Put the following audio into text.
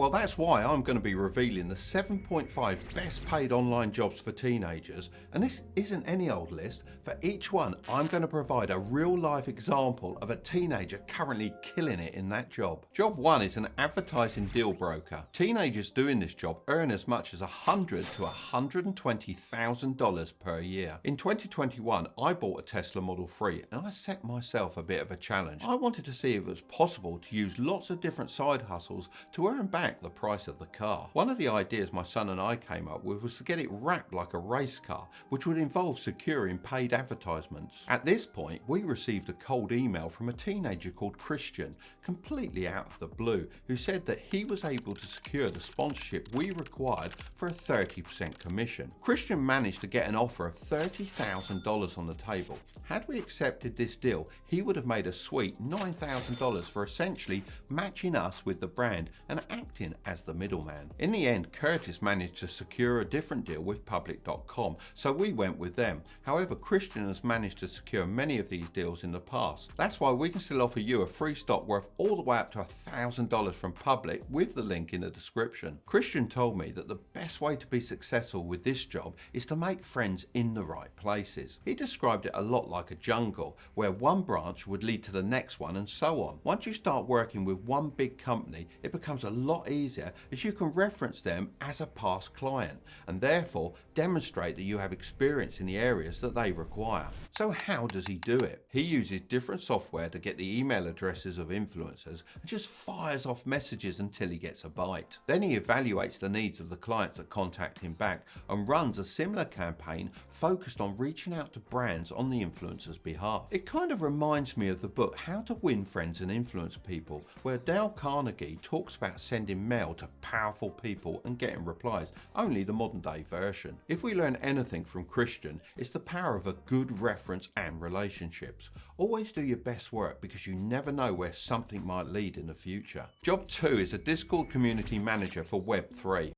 Well, that's why I'm going to be revealing the 7.5 best paid online jobs for teenagers. And this isn't any old list. For each one, I'm going to provide a real life example of a teenager currently killing it in that job. Job 1 is an advertising deal broker. Teenagers doing this job earn as much as $100,000 to $120,000 per year. In 2021, I bought a Tesla Model 3 and I set myself a bit of a challenge. I wanted to see if it was possible to use lots of different side hustles to earn back the price of the car. One of the ideas my son and I came up with was to get it wrapped like a race car, which would involve securing paid advertisements. At this point, we received a cold email from a teenager called Christian, completely out of the blue, who said that he was able to secure the sponsorship we required for a 30% commission. Christian managed to get an offer of $30,000 on the table. Had we accepted this deal, he would have made a sweet $9,000 for essentially matching us with the brand and acting as the middleman. In the end, Curtis managed to secure a different deal with Public.com, so we went with them. However, Christian has managed to secure many of these deals in the past. That's why we can still offer you a free stock worth all the way up to $1,000 from Public with the link in the description. Christian told me that the best way to be successful with this job is to make friends in the right places. He described it a lot like a jungle, where one branch would lead to the next one and so on. Once you start working with one big company, it becomes a lot easier as you can reference them as a past client and therefore demonstrate that you have experience in the areas that they require. So how does he do it? He uses different software to get the email addresses of influencers and just fires off messages until he gets a bite. Then he evaluates the needs of the clients that contact him back and runs a similar campaign focused on reaching out to brands on the influencer's behalf. It kind of reminds me of the book How to Win Friends and Influence People, where Dale Carnegie talks about sending mail to powerful people and getting replies, only the modern day version. If we learn anything from Christian, it's the power of a good reference and relationships. Always do your best work because you never know where something might lead in the future. Job 2 is a Discord community manager for Web3.